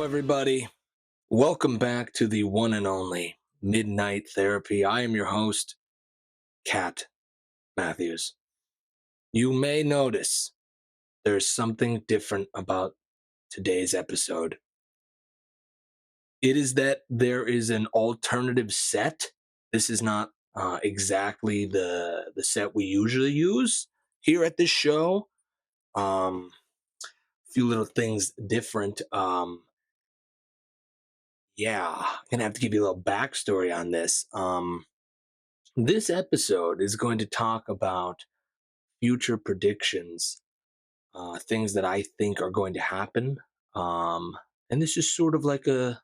everybody. Welcome back to the one and only Midnight Therapy. I am your host, Kat Matthews. You may notice there's something different about today's episode. It is that there is an alternative set. This is not exactly the set we usually use here at this show. A few little things different. Gonna have to give you a little backstory on this. This episode is going to talk about future predictions, things that I think are going to happen. And this is sort of like a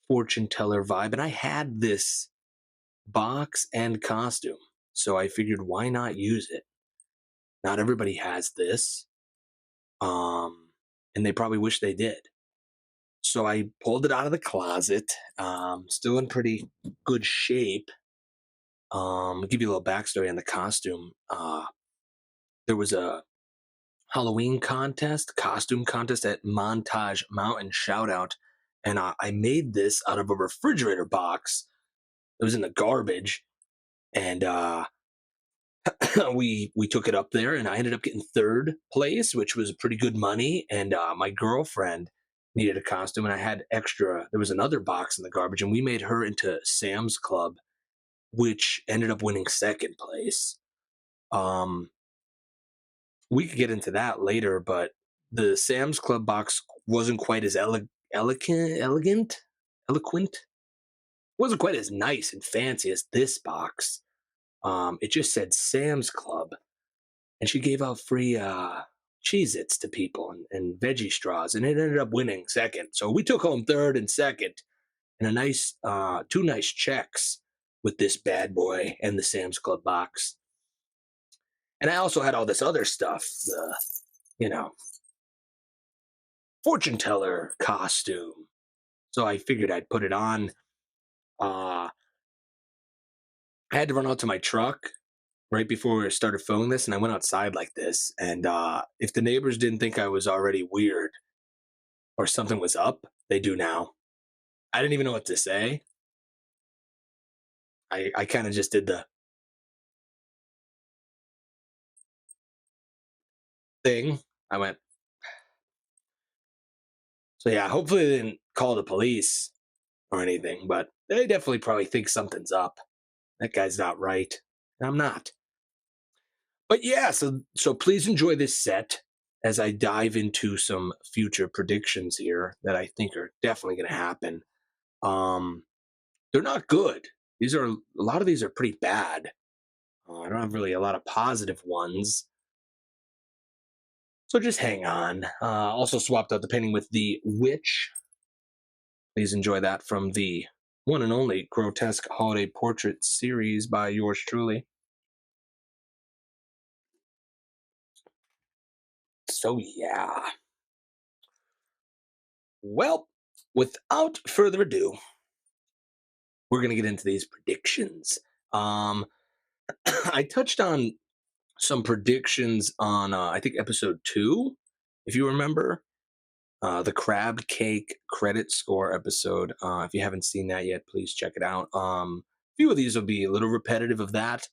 fortune teller vibe. And I had this box and costume, so I figured why not use it? Not everybody has this, and they probably wish they did. So I pulled it out of the closet, still in pretty good shape. Give you a little backstory on the costume. There was a Halloween costume contest at Montage Mountain. Shout out. And I made this out of a refrigerator box. It was in the garbage. And we took it up there, and I ended up getting third place, which was pretty good money. And my girlfriend needed a costume, and I had extra. There was another box in the garbage, and we made her into Sam's Club, which ended up winning second place. We could get into that later, but the Sam's Club box wasn't quite as eloquent. Wasn't quite as nice and fancy as this box. It just said Sam's Club, and she gave out free Cheez-Its to people and veggie straws, and it ended up winning second. So we took home third and second, and a nice, two nice checks with this bad boy and the Sam's Club box. And I also had all this other stuff, the fortune teller costume. So I figured I'd put it on. I had to run out to my truck right before we started filming this, and I went outside like this. And if the neighbors didn't think I was already weird or something was up, they do now. I didn't even know what to say. I kind of just did the thing. I went, so yeah, hopefully they didn't call the police or anything, but they definitely probably think something's up. That guy's not right. I'm not. But yeah, so please enjoy this set as I dive into some future predictions here that I think are definitely going to happen. Um, they're not good. A lot of these are pretty bad. I don't have really a lot of positive ones. So just hang on. Also swapped out the painting with the witch. Please enjoy that from the one and only Grotesque Holiday Portrait series by yours truly. So yeah. Well, without further ado, we're going to get into these predictions. I touched on some predictions on, I think, episode 2, if you remember, the crab cake credit score episode. If you haven't seen that yet, please check it out. A few of these will be a little repetitive of that,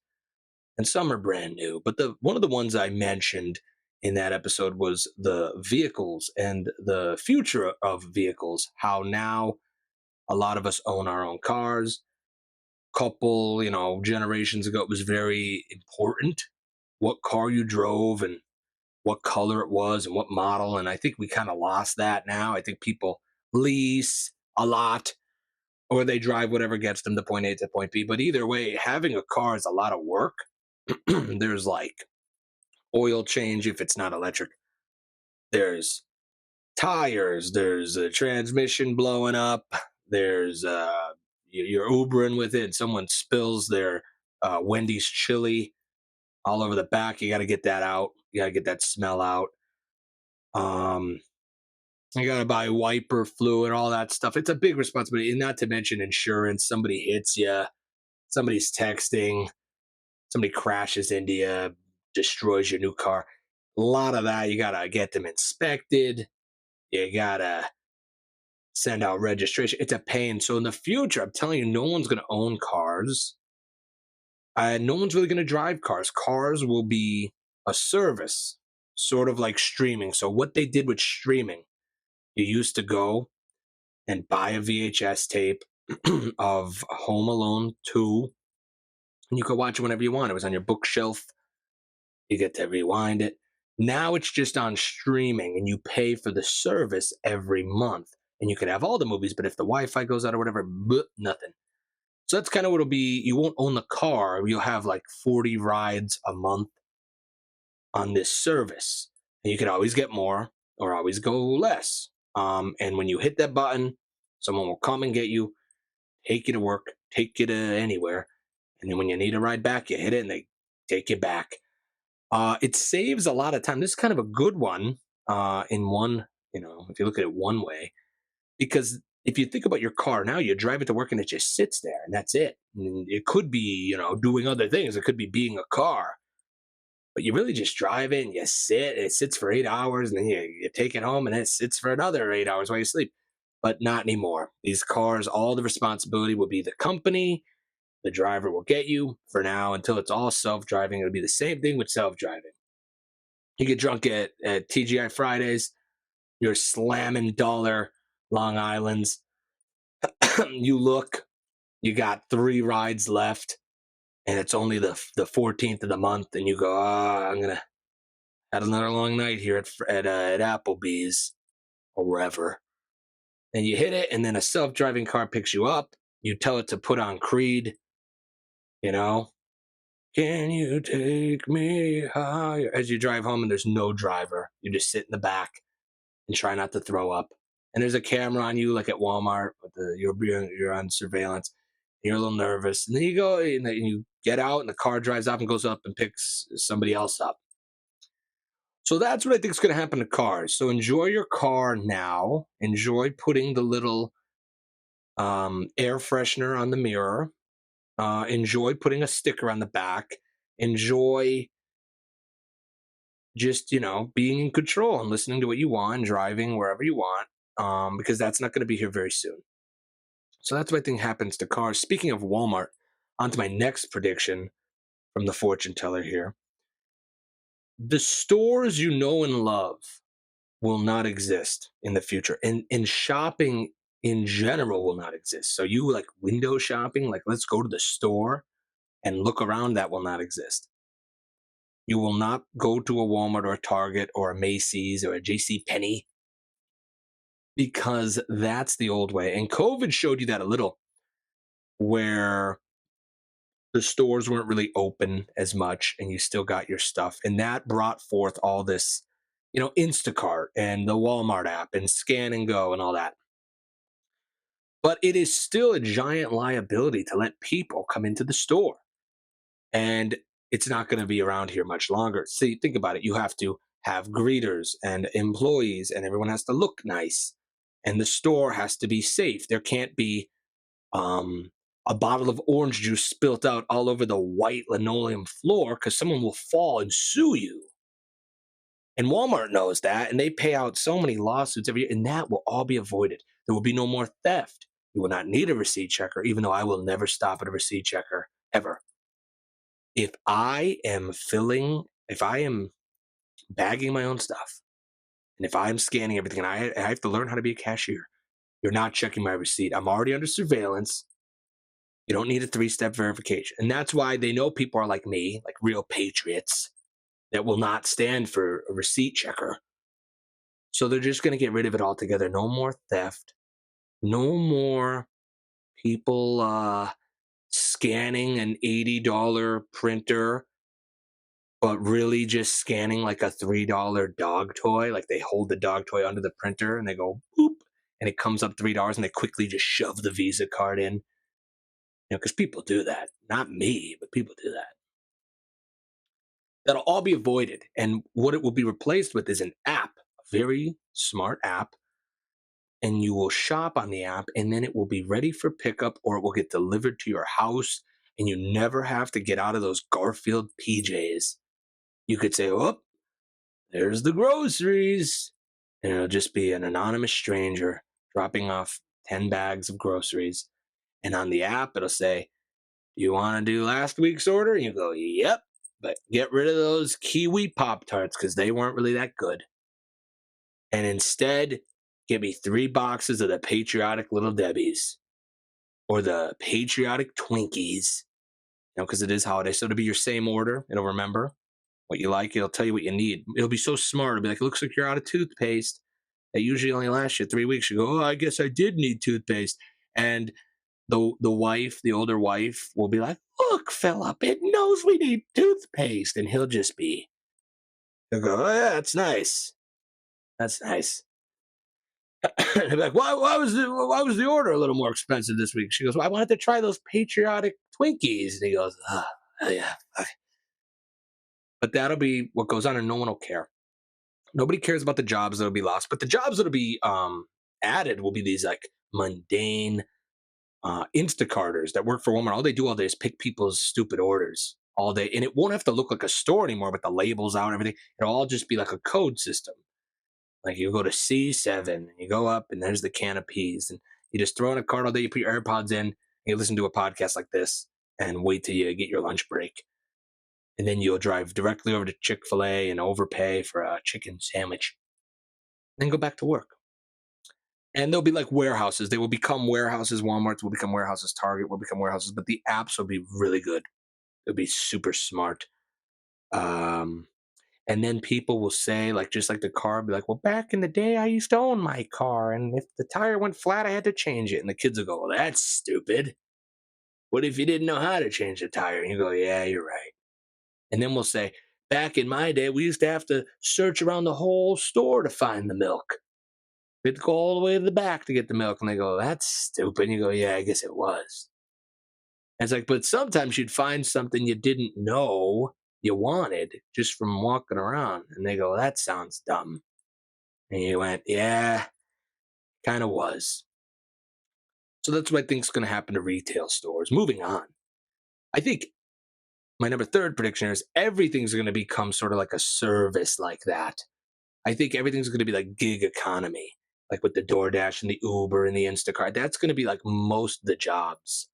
and some are brand new. But one of the ones I mentioned in that episode was the vehicles and the future of vehicles, how now a lot of us own our own cars. Couple, generations ago, it was very important what car you drove and what color it was and what model. And I think we kind of lost that now. I think people lease a lot, or they drive whatever gets them to point A to point B. But either way, having a car is a lot of work. There's like oil change if it's not electric. There's tires. There's a transmission blowing up. There's you're Ubering with it. Someone spills their Wendy's chili all over the back. You got to get that out. You got to get that smell out. You got to buy wiper fluid, all that stuff. It's a big responsibility, and not to mention insurance. Somebody hits you. Somebody's texting. Somebody crashes into you, destroys your new car. A lot of that. You got to get them inspected. You got to send out registration. It's a pain. So in the future, I'm telling you, no one's going to own cars. No one's really going to drive cars. Cars will be a service, sort of like streaming. So what they did with streaming, you used to go and buy a VHS tape of Home Alone 2, and you could watch it whenever you want. It was on your bookshelf. You get to rewind it. Now it's just on streaming, and you pay for the service every month. And you can have all the movies, but if the Wi-Fi goes out or whatever, nothing. So that's kind of what it'll be. You won't own the car. You'll have like 40 rides a month on this service. And you can always get more or always go less. And when you hit that button, someone will come and get you, take you to work, take you to anywhere. And then when you need a ride back, you hit it and they take you back. It saves a lot of time. This is kind of a good one in one, if you look at it one way, because if you think about your car now, you drive it to work and it just sits there and that's it. And it could be, doing other things. It could be being a car, but you really just drive it and you sit. It sits for 8 hours and then you take it home and it sits for another 8 hours while you sleep. But not anymore. These cars, all the responsibility will be the company. The driver will get you for now until it's all self driving. It'll be the same thing with self driving. You get drunk at TGI Fridays, you're slamming dollar Long Islands. You look, you got 3 rides left, and it's only the 14th of the month, and you go, I'm gonna have another long night here at Applebee's or wherever. And you hit it, and then a self driving car picks you up. You tell it to put on Creed, you know, can you take me higher? As you drive home and there's no driver, you just sit in the back and try not to throw up. And there's a camera on you, like at Walmart, with you're on surveillance. You're a little nervous, and then you go and then you get out, and the car drives off and goes up and picks somebody else up. So that's what I think is going to happen to cars. So enjoy your car now. Enjoy putting the little air freshener on the mirror. Enjoy putting a sticker on the back. Enjoy just being in control and listening to what you want, driving wherever you want, because that's not going to be here very soon. So that's what I think happens to cars. Speaking of Walmart, on to my next prediction from the fortune teller here. The stores you know and love will not exist in the future, and shopping in general will not exist. So you like window shopping, like let's go to the store and look around, that will not exist. You will not go to a Walmart or a Target or a Macy's or a JC Penney, because that's the old way. And COVID showed you that a little, where the stores weren't really open as much and you still got your stuff. And that brought forth all this, Instacart and the Walmart app and Scan and Go and all that. But it is still a giant liability to let people come into the store. And it's not going to be around here much longer. See, think about it. You have to have greeters and employees, and everyone has to look nice. And the store has to be safe. There can't be um, a bottle of orange juice spilt out all over the white linoleum floor, because someone will fall and sue you. And Walmart knows that, and they pay out so many lawsuits every year, and that will all be avoided. There will be no more theft. You will not need a receipt checker, even though I will never stop at a receipt checker ever. If I am bagging my own stuff, and if I'm scanning everything, and I have to learn how to be a cashier, you're not checking my receipt. I'm already under surveillance. You don't need a 3-step verification. And that's why they know people are like me, like real patriots, that will not stand for a receipt checker. So they're just going to get rid of it altogether. No more theft. No more people scanning an $80 printer, but really just scanning like a $3 dog toy. Like they hold the dog toy under the printer and they go boop, and it comes up $3, and they quickly just shove the Visa card in. Because people do that. Not me, but people do that. That'll all be avoided. And what it will be replaced with is an app, a very smart app. And you will shop on the app, and then it will be ready for pickup, or it will get delivered to your house. And you never have to get out of those Garfield PJs. You could say, oh, there's the groceries. And it'll just be an anonymous stranger dropping off 10 bags of groceries. And on the app, it'll say, you want to do last week's order? And you go, yep. But get rid of those kiwi Pop Tarts because they weren't really that good. And instead, give me 3 boxes of the patriotic Little Debbie's or the patriotic Twinkies. Because it is holiday. So it'll be your same order. It'll remember what you like. It'll tell you what you need. It'll be so smart. It'll be like, it looks like you're out of toothpaste. That usually only lasts you 3 weeks. You go, oh, I guess I did need toothpaste. And the older wife, will be like, look, Philip, it knows we need toothpaste. And he'll go, oh, yeah, that's nice. That's nice. He'll be like, why was the order a little more expensive this week? She goes, well, I wanted to try those patriotic Twinkies. And he goes, oh yeah. Okay. But that'll be what goes on, and no one will care. Nobody cares about the jobs that'll be lost, but the jobs that'll be added will be these like mundane Instacarters that work for Walmart. All they do all day is pick people's stupid orders all day, and it won't have to look like a store anymore with the labels out and everything. It'll all just be like a code system. Like you go to C7 and you go up, and there's the can of peas, and you just throw in a cart all day. You put your AirPods in, and you listen to a podcast like this, and wait till you get your lunch break. And then you'll drive directly over to Chick-fil-A and overpay for a chicken sandwich. Then go back to work. And they'll be like warehouses. They will become warehouses. Walmart's will become warehouses. Target will become warehouses. But the apps will be really good. They'll be super smart. And then people will say, like, just like the car, be like, well, back in the day, I used to own my car. And if the tire went flat, I had to change it. And the kids will go, well, that's stupid. What if you didn't know how to change the tire? And you go, yeah, you're right. And then we'll say, back in my day, we used to have to search around the whole store to find the milk. We had to go all the way to the back to get the milk. And they go, that's stupid. And you go, yeah, I guess it was. And it's like, but sometimes you'd find something you didn't know you wanted just from walking around. And they go, that sounds dumb. And you went, yeah, kind of was. So that's what I think is going to happen to retail stores. Moving on. I think my number third prediction is everything's going to become sort of like a service like that. I think everything's going to be like gig economy, like with the DoorDash and the Uber and the Instacart. That's going to be like most of the jobs,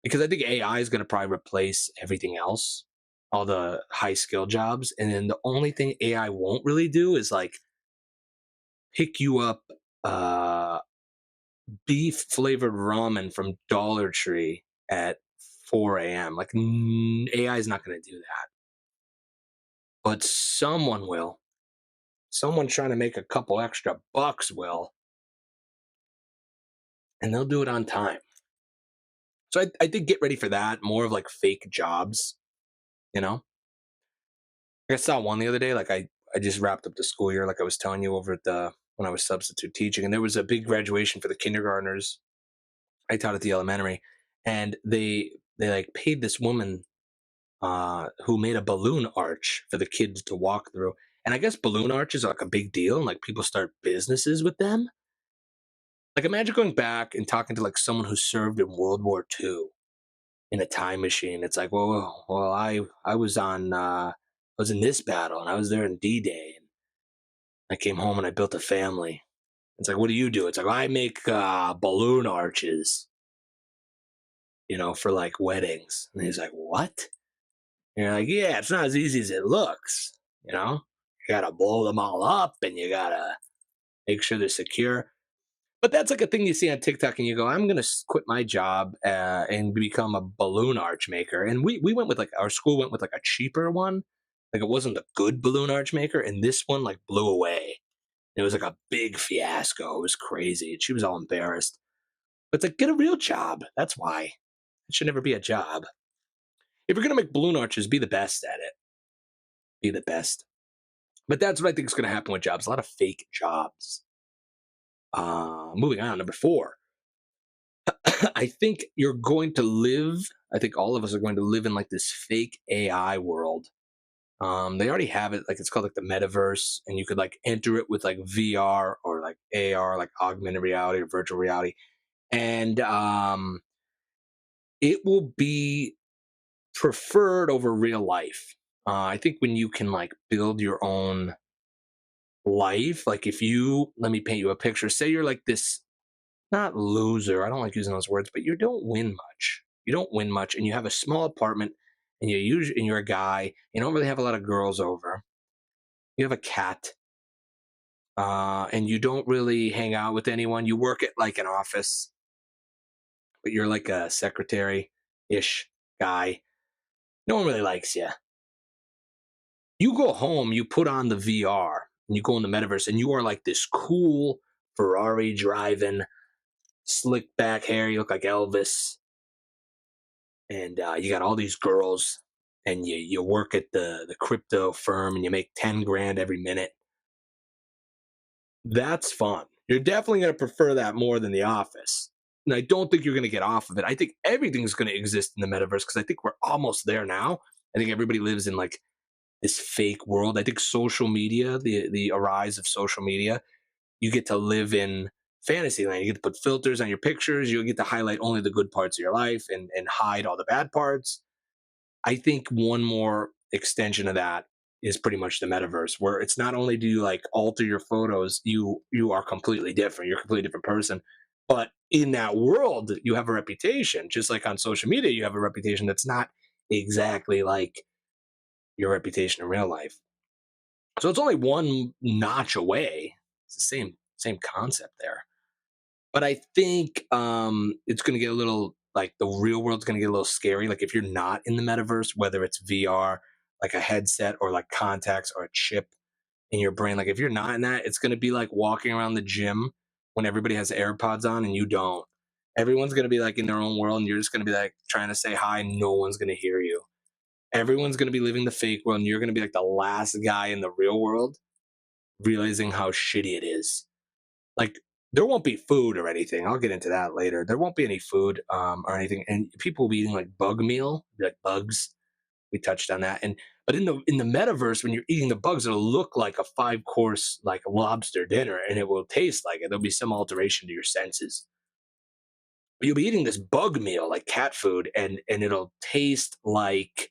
because I think AI is going to probably replace everything else, all the high skill jobs. And then the only thing AI won't really do is like pick you up beef flavored ramen from Dollar Tree at 4 a.m. Like AI is not going to do that, but someone will. Someone trying to make a couple extra bucks will, and they'll do it on time. So I think get ready for that. More of like fake jobs, you know? I saw one the other day. Like I just wrapped up the school year, like I was telling you over at when I was substitute teaching, and there was a big graduation for the kindergartners. I taught at the elementary, and they like paid this woman who made a balloon arch for the kids to walk through. And I guess balloon arches are like a big deal, and like people start businesses with them. Like imagine going back and talking to like someone who served in World War II in a time machine. It's like, well, I was I was in this battle, and I was there in D-Day, and I came home and I built a family. It's like, what do you do? It's like, I make balloon arches, for like weddings. And he's like, what? And you're like, yeah, it's not as easy as it looks. You gotta blow them all up, and you gotta make sure they're secure. But that's like a thing you see on TikTok, and you go, I'm going to quit my job and become a balloon arch maker. And we went with our school went with like a cheaper one. Like it wasn't a good balloon arch maker. And this one like blew away. It was like a big fiasco. It was crazy. And she was all embarrassed. But it's like, get a real job. That's why. It should never be a job. If you're going to make balloon arches, be the best at it. Be the best. But that's what I think is going to happen with jobs. A lot of fake jobs. Moving on, number 4. I think you're going to live, I think all of us are going to live in like this fake AI world. They already have it, like it's called like the metaverse, and you could like enter it with like VR or like AR, like augmented reality or virtual reality. And it will be preferred over real life. I think when you can like build your own life, like if you, let me paint you a picture, say you're like this not loser. I don't like using those words, but you don't win much. You don't win much, and you have a small apartment, and you're a guy. You don't really have a lot of girls over. You have a cat, and you don't really hang out with anyone. You work at like an office, but you're like a secretary ish guy. No one really likes you. You go home, you put on the VR, and you go in the metaverse, and you are like this cool Ferrari driving, slick back hair. You look like Elvis, and you got all these girls, and you work at the crypto firm, and you make 10 grand every minute. That's fun. You're definitely going to prefer that more than the office. And I don't think you're going to get off of it. I think everything's going to exist in the metaverse because I think we're almost there now. I think everybody lives in like this fake world. I think social media, the arise of social media, you get to live in fantasy land. You get to put filters on your pictures. You get to highlight only the good parts of your life and hide all the bad parts. I think one more extension of that is pretty much the metaverse, where it's not only do you like alter your photos, you are completely different. You're a completely different person. But in that world, you have a reputation. Just like on social media, you have a reputation that's not exactly like your reputation in real life. So it's only one notch away. It's the same concept there. But I think it's going to get a little like the real world's going to get a little scary. Like if you're not in the metaverse, whether it's VR, like a headset or like contacts or a chip in your brain, like if you're not in that, it's going to be like walking around the gym when everybody has AirPods on and you don't. Everyone's going to be like in their own world and you're just going to be like trying to say hi. No one's going to hear you. Everyone's going to be living the fake world and you're going to be like the last guy in the real world realizing how shitty it is. Like there won't be food or anything. I'll get into that later. There won't be any food or anything, and people will be eating like bug meal, like bugs. We touched on that, and but in the metaverse, when you're eating the bugs, it'll look like a 5 course like lobster dinner, and it will taste like it. There'll be some alteration to your senses. But you'll be eating this bug meal like cat food, and it'll taste like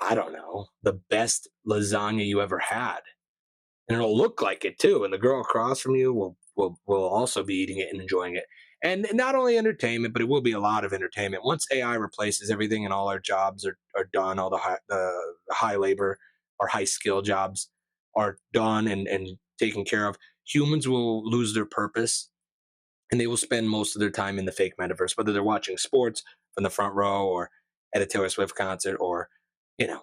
I don't know the best lasagna you ever had and it'll look like it too. And the girl across from you will also be eating it and enjoying it. And not only entertainment, but it will be a lot of entertainment. Once AI replaces everything and all our jobs are done, all the high labor or high skill jobs are done and taken care of, humans will lose their purpose and they will spend most of their time in the fake metaverse, whether they're watching sports from the front row or at a Taylor Swift concert or,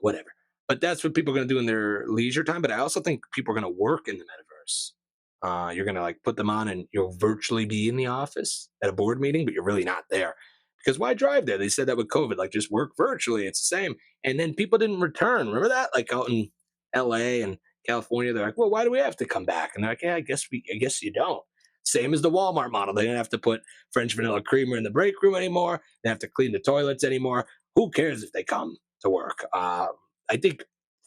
whatever. But that's what people are going to do in their leisure time. But I also think people are going to work in the metaverse. You're going to like put them on and you'll virtually be in the office at a board meeting, but you're really not there. Because why drive there? They said that with COVID, like just work virtually. It's the same. And then people didn't return. Remember that? Like out in LA and California, they're like, well, why do we have to come back? And they're like, yeah, I guess you don't. Same as the Walmart model. They didn't have to put French vanilla creamer in the break room anymore. They have to clean the toilets anymore. Who cares if they come to work? I think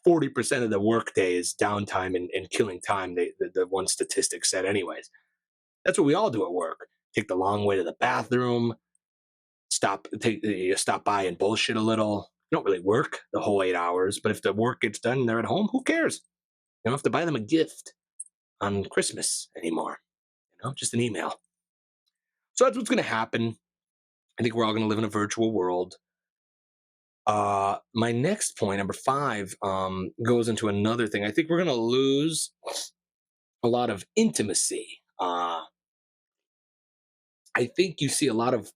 40% of the workday is downtime and killing time. The one statistic said, anyways. That's what we all do at work. Take the long way to the bathroom. Stop by and bullshit a little. You don't really work the whole 8 hours, but if the work gets done and they're at home, who cares? You don't have to buy them a gift on Christmas anymore. Just an email. So that's what's going to happen. I think we're all going to live in a virtual world. My next point, number 5, goes into another thing. I think we're going to lose a lot of intimacy. I think you see a lot of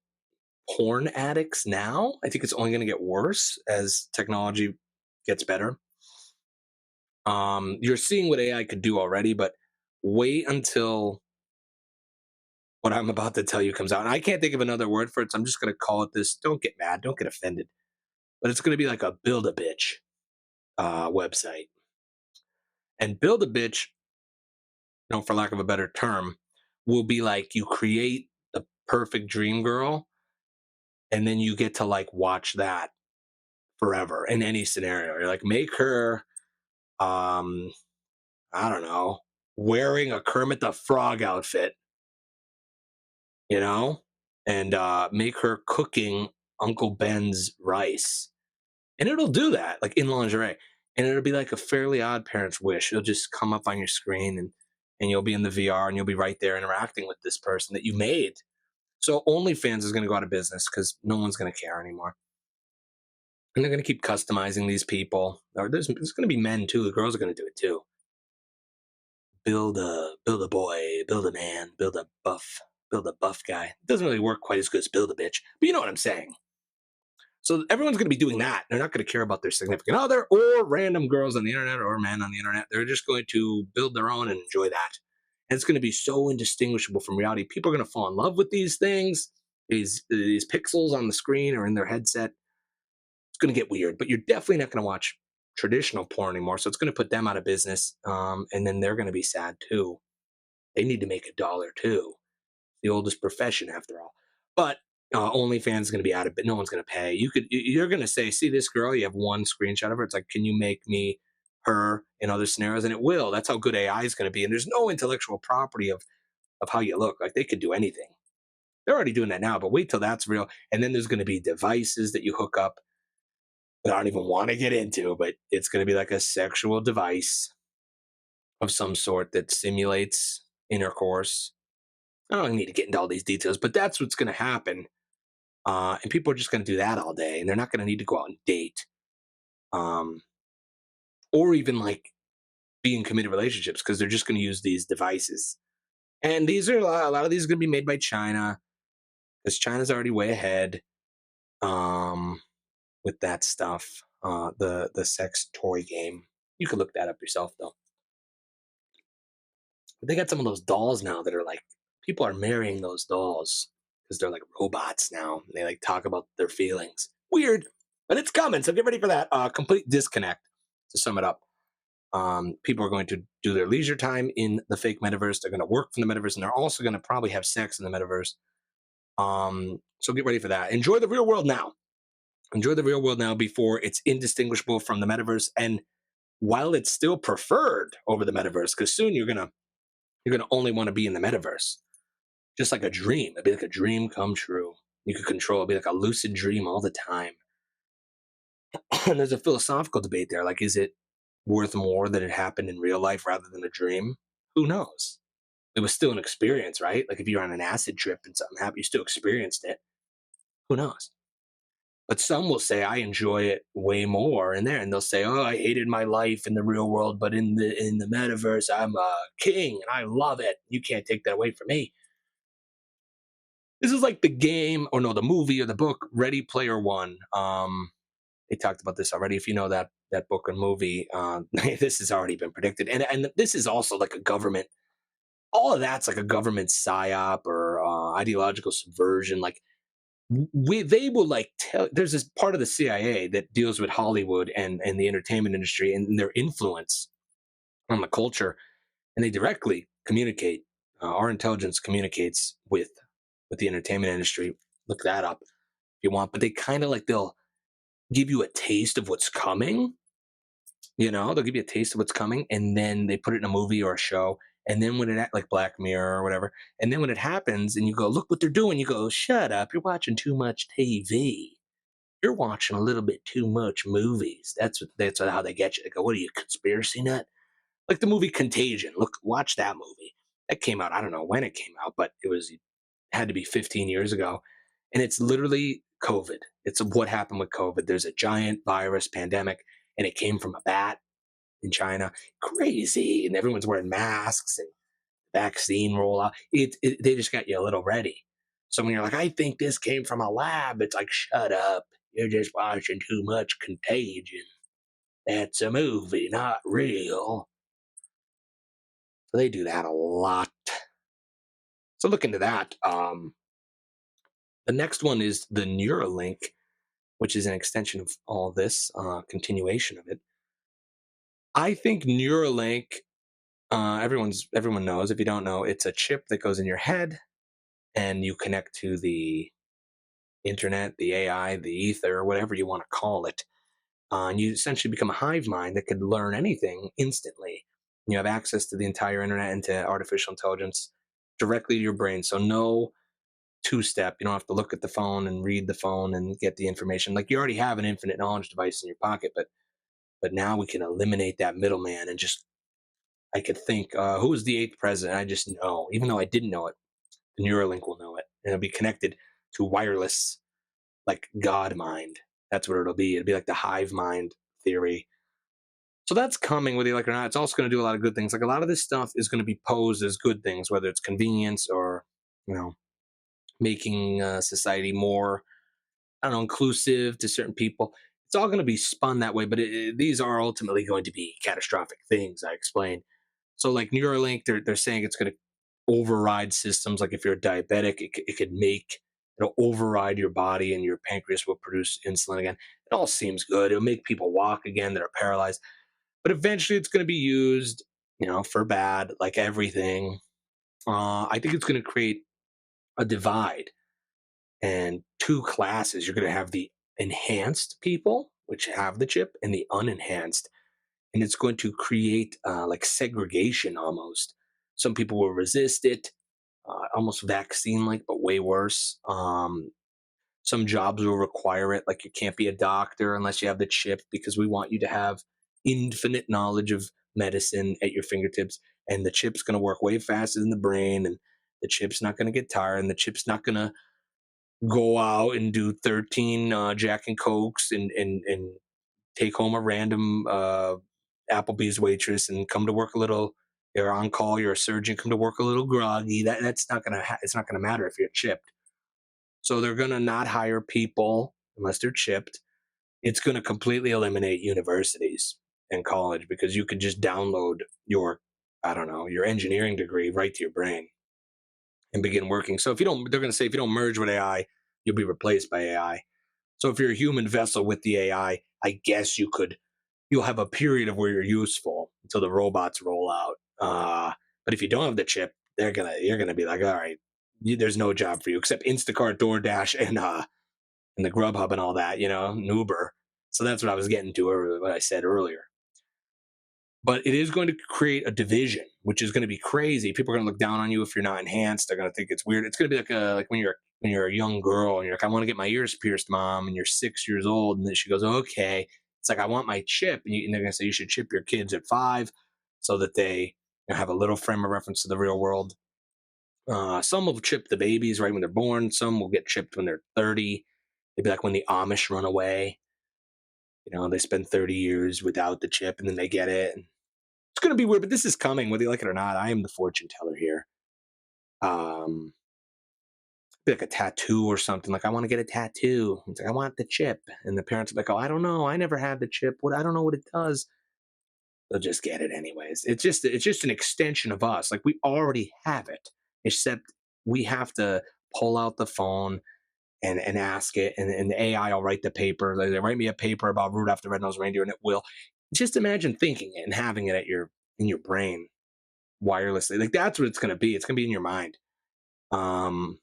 porn addicts now. I think it's only going to get worse as technology gets better. You're seeing what AI could do already, but wait until what I'm about to tell you comes out. And I can't think of another word for it, so I'm just going to call it this. Don't get mad, don't get offended. But it's going to be like a build a bitch website. And build a bitch, for lack of a better term, will be like you create the perfect dream girl, and then you get to like watch that forever in any scenario. You're like, make her, I don't know, wearing a Kermit the Frog outfit, you know, and make her cooking Uncle Ben's rice. And it'll do that, like in lingerie. And it'll be like a Fairly Odd Parents wish. It'll just come up on your screen and and you'll be in the VR and you'll be right there interacting with this person that you made. So OnlyFans is going to go out of business because no one's going to care anymore. And they're going to keep customizing these people. Or there's going to be men too. The girls are going to do it too. Build a boy, build a man, build a buff guy. It doesn't really work quite as good as build a bitch, but you know what I'm saying. So everyone's going to be doing that. They're not going to care about their significant other or random girls on the internet or men on the internet. They're just going to build their own and enjoy that. And it's going to be so indistinguishable from reality. People are going to fall in love with these things, these pixels on the screen or in their headset. It's going to get weird, but you're definitely not going to watch traditional porn anymore. So it's going to put them out of business. And then they're going to be sad too. They need to make a dollar too. The oldest profession after all. But OnlyFans is going to be out of it. No one's going to pay. You're going to say, see this girl, you have one screenshot of her. It's like, can you make me her in other scenarios? And it will. That's how good AI is going to be. And there's no intellectual property of how you look. Like they could do anything. They're already doing that now, but wait till that's real. And then there's going to be devices that you hook up that I don't even want to get into, but it's going to be like a sexual device of some sort that simulates intercourse. I don't need to get into all these details, but that's what's going to happen. And people are just going to do that all day, and they're not going to need to go out and date, um, or even like be in committed relationships because they're just going to use these devices. And these are a lot of these are going to be made by China because China's already way ahead um, with that stuff. The sex toy game. You can look that up yourself though. But they got some of those dolls now that are like people are marrying those dolls because they're like robots now. They like talk about their feelings. Weird, but it's coming. So get ready for that. Complete disconnect. To sum it up, people are going to do their leisure time in the fake metaverse. They're going to work from the metaverse, and they're also going to probably have sex in the metaverse. So get ready for that. Enjoy the real world now. Enjoy the real world now before it's indistinguishable from the metaverse. And while it's still preferred over the metaverse, because soon you're gonna only want to be in the metaverse, just like a dream. It'd be like a dream come true. You could control. It'd be like a lucid dream all the time. And there's a philosophical debate there. Like, is it worth more that it happened in real life rather than a dream? Who knows? It was still an experience, right? Like if you're on an acid trip and something happened, you still experienced it. Who knows? But some will say I enjoy it way more in there, and they'll say, "Oh, I hated my life in the real world, but in the metaverse, I'm a king and I love it. You can't take that away from me." This is like the game, or no, the movie or the book Ready Player One. They talked about this already. If you know that book and movie, this has already been predicted, and this is also like a government. All of that's like a government psyop or ideological subversion. Like they will like tell. There's this part of the CIA that deals with Hollywood and the entertainment industry and their influence on the culture, and they directly communicate. Our intelligence communicates with the entertainment industry. Look that up if you want. But they kind of like they'll give you a taste of what's coming. They'll give you a taste of what's coming, and then they put it in a movie or a show. And then when like Black Mirror or whatever, and then when it happens, and you go, look what they're doing, you go, shut up, you're watching too much TV. You're watching a little bit too much movies. That's how they get you. They go, what are you, conspiracy nut? Like the movie Contagion. Look, watch that movie. That came out. I don't know when it came out, but it had to be 15 years ago, and it's literally COVID. It's what happened with COVID. There's a giant virus pandemic, and it came from a bat in China. Crazy, and everyone's wearing masks and vaccine rollout. They just got you a little ready. So when you're like, I think this came from a lab, it's like, shut up. You're just watching too much Contagion. That's a movie, not real. So they do that a lot. So look into that. The next one is the Neuralink, which is an extension of all this, continuation of it. I think Neuralink, everyone knows. If you don't know, it's a chip that goes in your head, and you connect to the internet, the AI, the ether, whatever you want to call it. And you essentially become a hive mind that could learn anything instantly. You have access to the entire internet and to artificial intelligence directly to your brain. So no two-step. You don't have to look at the phone and read the phone and get the information. Like you already have an infinite knowledge device in your pocket, but now we can eliminate that middleman and just I could think, who was the eighth president? I just know, even though I didn't know it, the Neuralink will know it, and it'll be connected to wireless, like God mind. That's what it'll be. It'll be like the hive mind theory. So that's coming, whether you like it or not. It's also going to do a lot of good things. Like a lot of this stuff is going to be posed as good things, whether it's convenience or, you know, making society more, I don't know, inclusive to certain people. It's all going to be spun that way, but these are ultimately going to be catastrophic things. I explained. So, like Neuralink, they're saying it's going to override systems. Like if you're a diabetic, it could make it'll override your body, and your pancreas will produce insulin again. It all seems good. It'll make people walk again that are paralyzed, but eventually it's going to be used, for bad, like everything. I think it's going to create a divide and two classes. You're going to have the enhanced people, which have the chip, and the unenhanced. And it's going to create like segregation almost. Some people will resist it, almost vaccine like, but way worse. Some jobs will require it, like you can't be a doctor unless you have the chip because we want you to have infinite knowledge of medicine at your fingertips. And the chip's going to work way faster than the brain, and the chip's not going to get tired, and the chip's not going to go out and do 13 Jack and Cokes and take home a random Applebee's waitress and come to work a little. You're on call. You're a surgeon. Come to work a little groggy. That's not gonna. It's not gonna matter if you're chipped. So they're gonna not hire people unless they're chipped. It's gonna completely eliminate universities and college because you can just download your, I don't know, your engineering degree right to your brain and begin working. So if you don't, they're gonna say if you don't merge with AI, you'll be replaced by AI. So if you're a human vessel with the AI, I guess you'll have a period of where you're useful until the robots roll out. But if you don't have the chip, you're gonna be like, all right, there's no job for you except Instacart, DoorDash, and the Grubhub and all that, and Uber. So that's what I was getting to earlier, what I said earlier. But it is going to create a division, which is going to be crazy. People are going to look down on you if you're not enhanced. They're going to think it's weird. It's going to be like when you're a young girl and you're like, I want to get my ears pierced, mom, and you're 6 years old, and then she goes, okay. It's like, I want my chip, and they're going to say you should chip your kids at 5, so that they have a little frame of reference to the real world. Some will chip the babies right when they're born. Some will get chipped when they're 30. Maybe like when the Amish run away. They spend 30 years without the chip, and then they get it. It's going to be weird, but this is coming, whether you like it or not. I am the fortune teller here. Um, like a tattoo or something. Like, I want to get a tattoo. It's like, I want the chip. And the parents are like, oh, I don't know. I never had the chip. I don't know what it does. They'll just get it anyways. It's just an extension of us. Like, we already have it, except we have to pull out the phone and ask it, and the AI will write the paper. They write me a paper about Rudolph the Red-Nosed Reindeer, and it will. Just imagine thinking it and having it in your brain wirelessly. Like, that's what it's going to be. It's going to be in your mind. Um,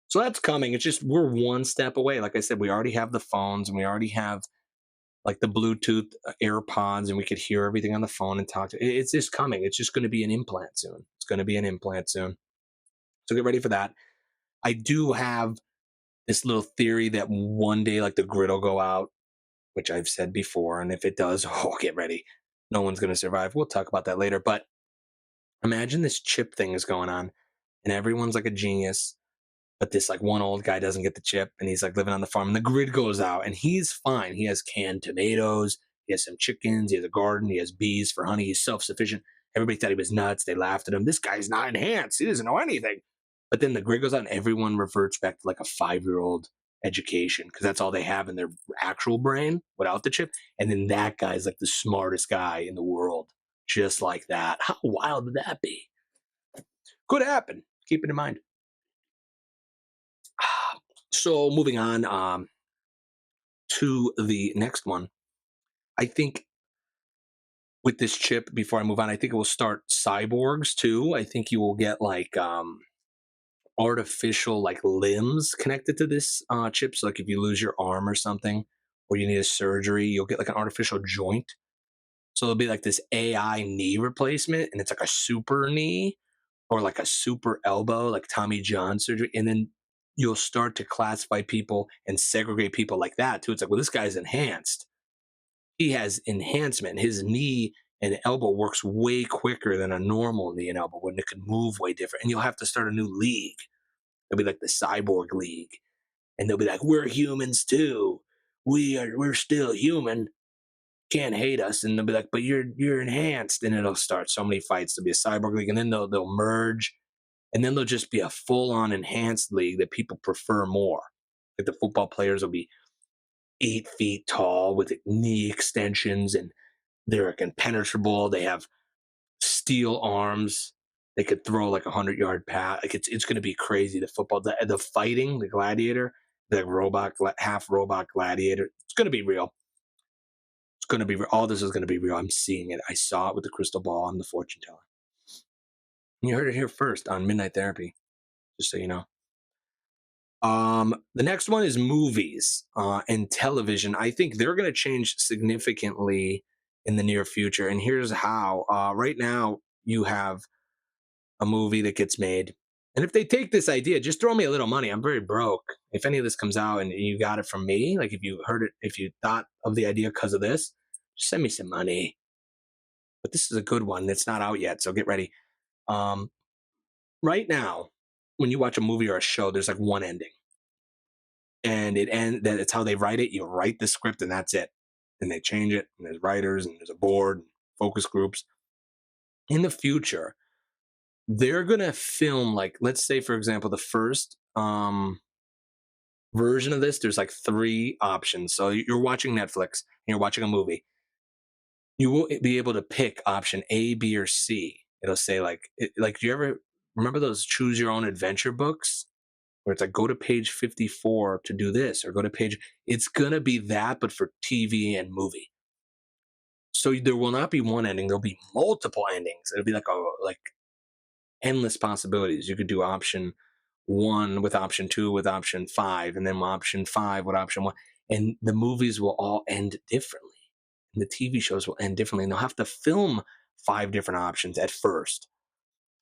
so that's coming. It's just we're one step away. Like I said, we already have the phones, and we already have like the Bluetooth AirPods, and we could hear everything on the phone and talk to. It's just coming. It's just going to be an implant soon. It's going to be an implant soon. So get ready for that. I do have this little theory that one day, like, the grid will go out, which I've said before, and if it does, oh, get ready. No one's going to survive. We'll talk about that later. But imagine this chip thing is going on, and everyone's like a genius, but this like one old guy doesn't get the chip, and he's like living on the farm, and the grid goes out, and he's fine. He has canned tomatoes, he has some chickens, he has a garden, he has bees for honey, he's self-sufficient. Everybody thought he was nuts. They laughed at him. This guy's not enhanced, he doesn't know anything. But then the grid goes out, and everyone reverts back to like a 5-year-old education, because that's all they have in their actual brain without the chip. And then that guy's like the smartest guy in the world, just like that. How wild would that be? Could happen. Keep it in mind. So moving on, to the next one, I think with this chip, before I move on, I think it will start cyborgs too. I think you will get like artificial like limbs connected to this chip. So like if you lose your arm or something, or you need a surgery, you'll get like an artificial joint. So it'll be like this AI knee replacement, and it's like a super knee or like a super elbow, like Tommy John surgery. And then you'll start to classify people and segregate people like that too. It's like, well, this guy's enhanced. He has enhancement. His knee An elbow works way quicker than a normal knee and elbow when it can move way different. And you'll have to start a new league. It'll be like the Cyborg League. And they'll be like, we're humans too. We're still human. Can't hate us. And they'll be like, but you're enhanced. And it'll start so many fights. There'll be a Cyborg League, and then they'll merge, and then there'll just be a full-on enhanced league that people prefer more. Like the football players will be 8 feet tall with knee extensions, and they're impenetrable. They have steel arms. They could throw like 100-yard pass. Like it's going to be crazy. The football, the fighting, the gladiator, the half robot gladiator. It's going to be real. It's going to be all this is going to be real. I'm seeing it. I saw it with the crystal ball. I'm the fortune teller. You heard it here first on Midnight Therapy. Just so you know. The next one is movies and television. I think they're going to change significantly in the near future. And here's how. Right now, you have a movie that gets made. And if they take this idea, just throw me a little money. I'm very broke. If any of this comes out and you got it from me, like if you heard it, if you thought of the idea because of this, just send me some money. But this is a good one. It's not out yet, so get ready. Um, right now, when you watch a movie or a show, there's like one ending. And that's how they write it. You write the script and that's it. And they change it. And there's writers and there's a board, and focus groups. In the future, they're gonna film, like, let's say for example, the first version of this, there's like 3 options. So you're watching Netflix and you're watching a movie. You will be able to pick option A, B, or C. It'll say like do you ever remember those choose your own adventure books? Where it's like go to page 54 to do this, or go to page. It's gonna be that, but for TV and movie. So there will not be one ending. There'll be multiple endings. It'll be like endless possibilities. You could do option one with option two with option five, and then option five with option one. And the movies will all end differently. And the TV shows will end differently. And they'll have to film 5 different options at first.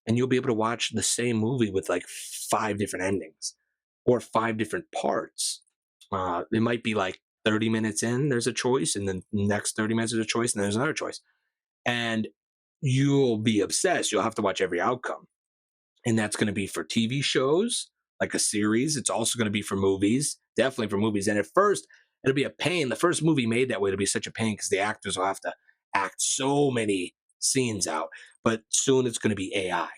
And you'll be able to watch the same movie with like 5 different endings or 5 different parts. It might be like 30 minutes in, there's a choice, and then the next 30 minutes there's a choice, and there's another choice. And you'll be obsessed. You'll have to watch every outcome. And that's going to be for TV shows, like a series. It's also going to be for movies, definitely for movies. And at first, it'll be a pain. The first movie made that way, it'll be such a pain because the actors will have to act so many scenes out. But soon it's going to be AI.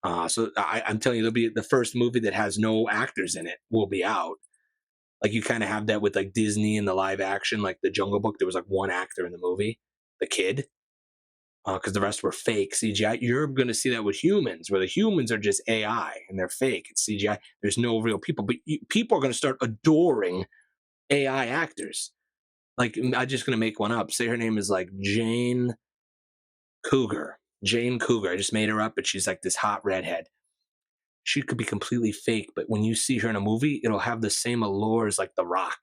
I'm telling you, there'll be the first movie that has no actors in it will be out. Like you kind of have that with like Disney and the live action, like the Jungle Book. There was like one actor in the movie, the kid, because the rest were fake CGI. You're going to see that with humans, where the humans are just AI and they're fake. It's CGI. There's no real people, but people are going to start adoring AI actors. Like I'm just going to make one up. Say her name is like Jane Cougar. Jane Cougar. I just made her up, but she's like this hot redhead. She could be completely fake, but when you see her in a movie, it'll have the same allure as like The Rock.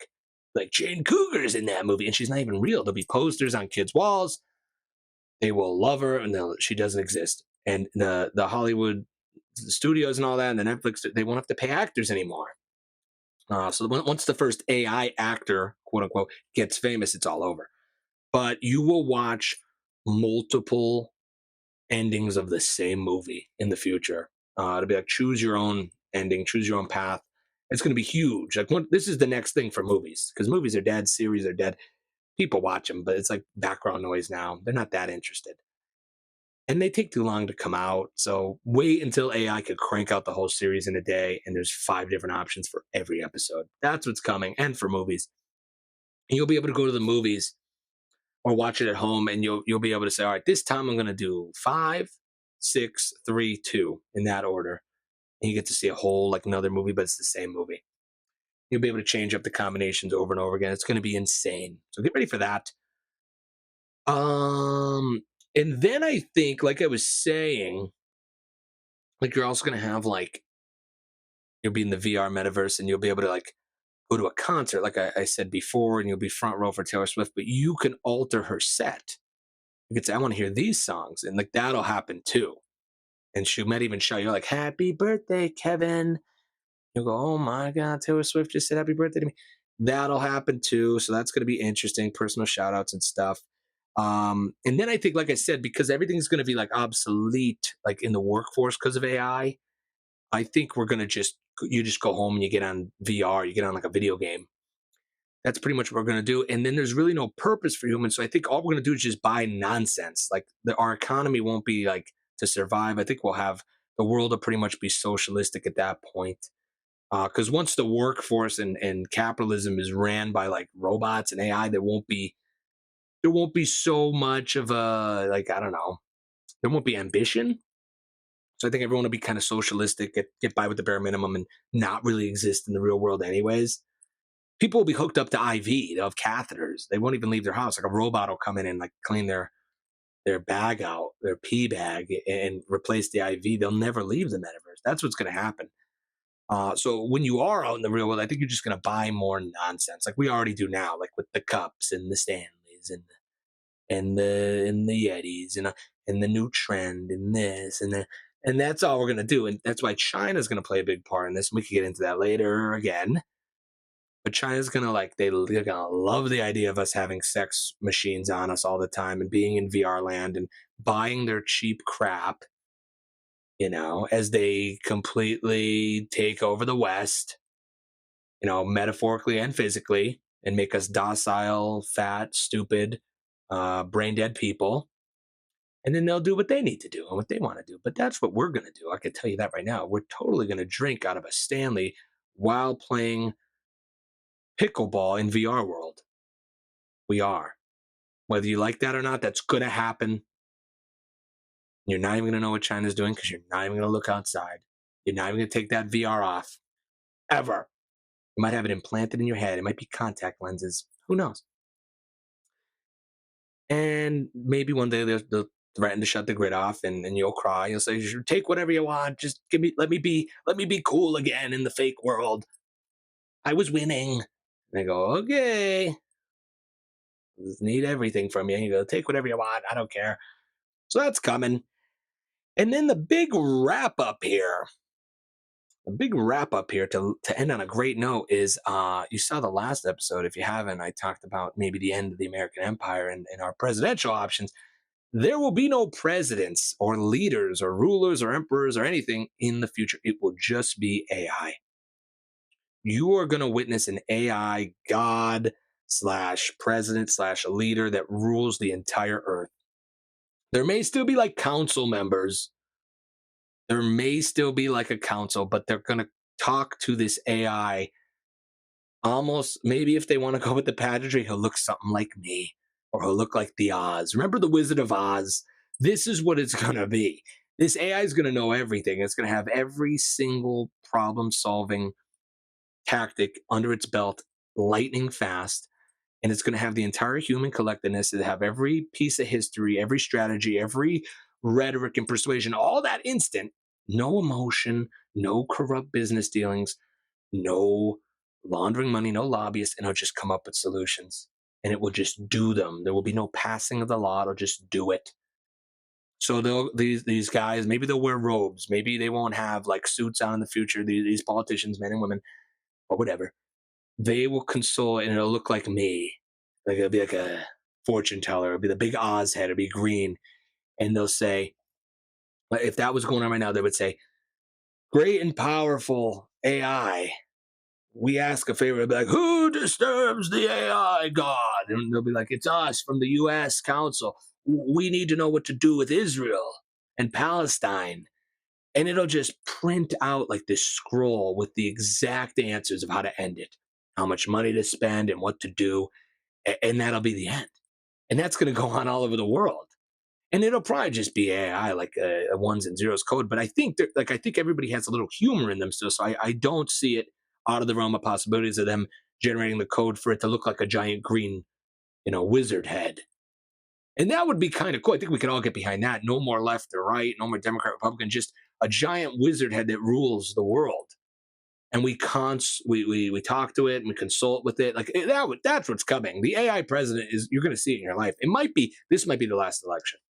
Like Jane Cougar's in that movie, and she's not even real. There'll be posters on kids' walls. They will love her, and she doesn't exist. And the Hollywood studios and all that, and the Netflix, they won't have to pay actors anymore. So once the first AI actor, quote unquote, gets famous, it's all over. But you will watch multiple endings of the same movie in the future. It'll be like choose your own ending, choose your own path. It's going to be huge. Like this is the next thing for movies, because movies are dead, series are dead. People watch them, but it's like background noise now. They're not that interested, and they take too long to come out. So wait until AI could crank out the whole series in a day, and there's 5 different options for every episode. That's what's coming, and for movies. And you'll be able to go to the movies or watch it at home, and you'll be able to say, all right, this time I'm going to do 5, 6, 3, 2 in that order, and you get to see a whole like another movie, but it's the same movie. You'll be able to change up the combinations over and over again. It's going to be insane. So get ready for that. And then I think, like I was saying, like you're also going to have like you'll be in the VR metaverse, and you'll be able to like go to a concert, like I said before, and you'll be front row for Taylor Swift, but you can alter her set. You could say, I want to hear these songs, and like that'll happen too. And she might even shout you like, "Happy birthday, Kevin." You'll go, "Oh my God, Taylor Swift just said happy birthday to me." That'll happen too. So that's going to be interesting. Personal shout outs and stuff. And then I think, like I said, because everything's going to be like obsolete, like in the workforce because of I think we're going to you just go home and you get on VR, you get on like a video game. That's pretty much what we're going to do. And then there's really no purpose for humans. So I think all we're going to do is just buy nonsense. Like our economy won't be like to survive. I think the world will pretty much be socialistic at that point. Because once the workforce and capitalism is ran by like robots and AI, there won't be so much of a like I don't know, there won't be ambition. So I think everyone will be kind of socialistic, get by with the bare minimum, and not really exist in the real world anyways. People will be hooked up to IV. They'll have catheters. They won't even leave their house. Like a robot will come in and like clean their bag out, their pee bag, and replace the IV. They'll never leave the metaverse. That's what's going to happen. So when you are out in the real world, I think you're just going to buy more nonsense, like we already do now, like with the cups and the Stanleys and the Yetis and the new trend and this and that's all we're going to do. And that's why China's going to play a big part in this. We could get into that later again. But China's gonna they're gonna love the idea of us having sex machines on us all the time and being in VR land and buying their cheap crap, as they completely take over the West, metaphorically and physically, and make us docile, fat, stupid, brain dead people. And then they'll do what they need to do and what they want to do. But that's what we're gonna do. I can tell you that right now. We're totally gonna drink out of a Stanley while playing pickleball in VR world. We are. Whether you like that or not, that's going to happen. You're not even going to know what China's doing because you're not even going to look outside. You're not even going to take that VR off ever. You might have it implanted in your head. It might be contact lenses. Who knows? And maybe one day they'll threaten to shut the grid off, and you'll cry. You'll say, "Take whatever you want. Just let me be cool again in the fake world. I was winning." And they go, "Okay, just need everything from you." And you go, "Take whatever you want. I don't care." So that's coming. And then the big wrap up here to end on a great note is you saw the last episode. If you haven't, I talked about maybe the end of the American Empire and our presidential options. There will be no presidents or leaders or rulers or emperors or anything in the future. It will just be AI. You are going to witness an AI god slash president slash leader that rules the entire earth. There may still be like council members. There may still be like a council, but they're going to talk to this AI almost, maybe if they want to go with the pageantry, he'll look something like me or he'll look like the Oz. Remember the Wizard of Oz? This is what it's going to be. This AI is going to know everything. It's going to have every single problem solving tactic under its belt, lightning fast. And it's going to have the entire human collectedness. It'll have every piece of history, every strategy, every rhetoric and persuasion, all that instant, no emotion, no corrupt business dealings, no laundering money, no lobbyists, and it'll just come up with solutions. And it will just do them. There will be no passing of the law. It'll just do it. So these guys, maybe they'll wear robes. Maybe they won't have like suits on in the future. These politicians, men and women, or whatever, they will console and it'll look like me. Like it'll be like a fortune teller. It'll be the big Oz head. It'll be green. And they'll say, if that was going on right now, they would say, "Great and powerful AI, we ask a favor." They'll be like, "Who disturbs the AI god?" And they'll be like, "It's us from the US Council. We need to know what to do with Israel and Palestine." And it'll just print out like this scroll with the exact answers of how to end it, how much money to spend, and what to do. And that'll be the end. And that's going to go on all over the world. And it'll probably just be AI, like a ones and zeros code. But I think everybody has a little humor in them still. So I don't see it out of the realm of possibilities of them generating the code for it to look like a giant green, wizard head. And that would be kind of cool. I think we could all get behind that. No more left or right, no more Democrat, Republican, just a giant wizard head that rules the world. And we talk to it and we consult with it. Like that's what's coming. The AI president you're going to see it in your life. This might be the last election.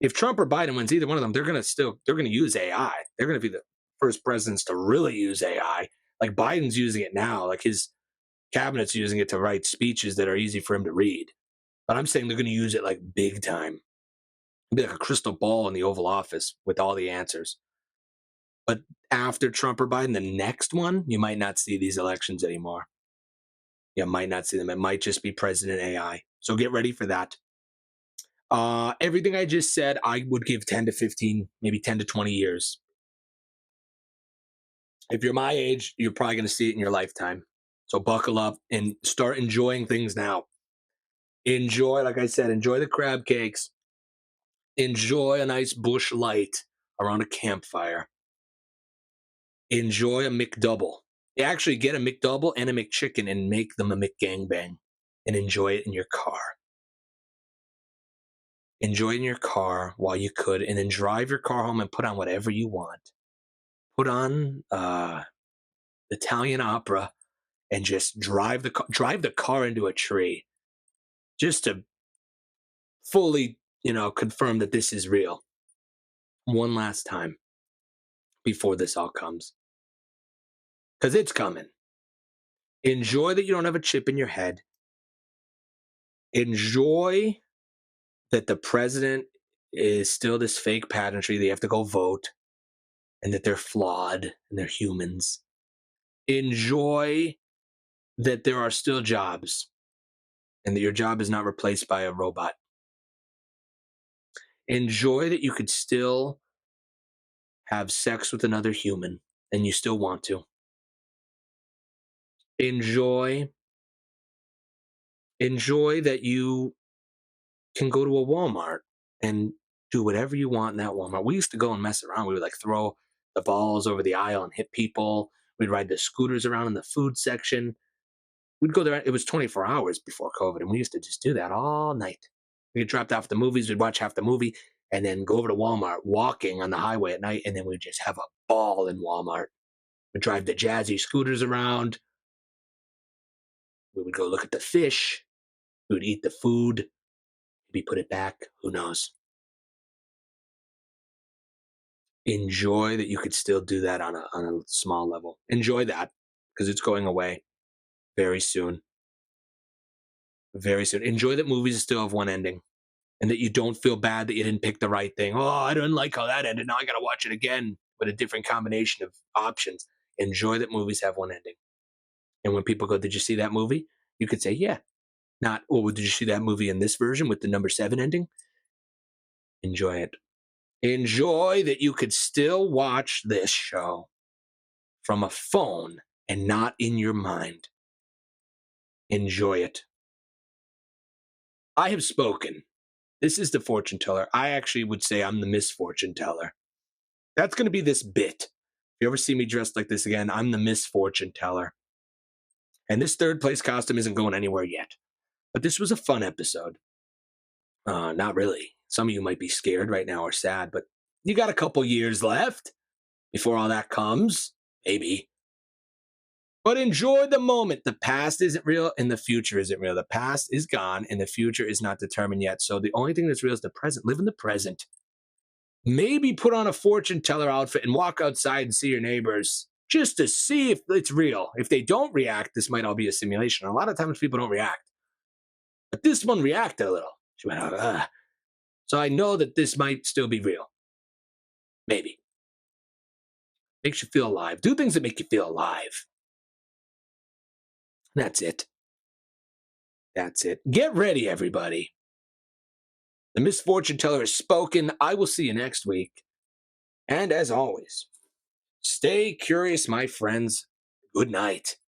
If Trump or Biden wins, either one of them, they're going to use AI. They're going to be the first presidents to really use AI. Like Biden's using it now. Like his cabinet's using it to write speeches that are easy for him to read. But I'm saying they're going to use it like big time. It'll be like a crystal ball in the Oval Office with all the answers. But after Trump or Biden, the next one, you might not see these elections anymore. You might not see them. It might just be President AI. So get ready for that. Everything I just said, I would give 10 to 15, maybe 10 to 20 years. If you're my age, you're probably going to see it in your lifetime. So buckle up and start enjoying things now. Enjoy, like I said, enjoy the crab cakes. Enjoy a nice bush light around a campfire. Enjoy a McDouble. Actually, get a McDouble and a McChicken and make them a McGangbang and enjoy it in your car. Enjoy it in your car while you could, and then drive your car home and put on whatever you want. Put on Italian opera and just drive the car into a tree, just to fully, confirm that this is real. One last time before this all comes, because it's coming. Enjoy that you don't have a chip in your head. Enjoy that the president is still this fake pageantry. They have to go vote, and that they're flawed and they're humans. Enjoy that there are still jobs and that your job is not replaced by a robot. Enjoy that you could still have sex with another human and you still want to. Enjoy that you can go to a Walmart and do whatever you want in that Walmart. We used to go and mess around. We would like throw the balls over the aisle and hit people. We'd ride the scooters around in the food section. We'd go there. It was 24 hours before COVID, and we used to just do that all night. We get dropped off the movies. We'd watch half the movie and then go over to Walmart walking on the highway at night, and then we'd just have a ball in Walmart. We'd drive the jazzy scooters around. We would go look at the fish. We would eat the food. Maybe put it back. Who knows? Enjoy that you could still do that on a small level. Enjoy that, because it's going away very soon. Very soon. Enjoy that movies still have one ending, and that you don't feel bad that you didn't pick the right thing. Oh, I didn't like how that ended. Now I got to watch it again with a different combination of options. Enjoy that movies have one ending. And when people go, "Did you see that movie?" You could say, "Yeah." Not, "Oh, did you see that movie in this version with the number 7 ending?" Enjoy it. Enjoy that you could still watch this show from a phone and not in your mind. Enjoy it. I have spoken. This is the fortune teller. I actually would say I'm the misfortune teller. That's going to be this bit. If you ever see me dressed like this again, I'm the misfortune teller. And this third place costume isn't going anywhere yet. But this was a fun episode. Not really. Some of you might be scared right now or sad, but you got a couple years left before all that comes. Maybe. But enjoy the moment. The past isn't real and the future isn't real. The past is gone and the future is not determined yet. So the only thing that's real is the present. Live in the present. Maybe put on a fortune teller outfit and walk outside and see your neighbors just to see if it's real. If they don't react, this might all be a simulation. A lot of times people don't react. But this one reacted a little. She went, "Ugh." So I know that this might still be real. Maybe. Makes you feel alive. Do things that make you feel alive. That's it. That's it. Get ready, everybody. The misfortune teller has spoken. I will see you next week. And as always, stay curious, my friends. Good night.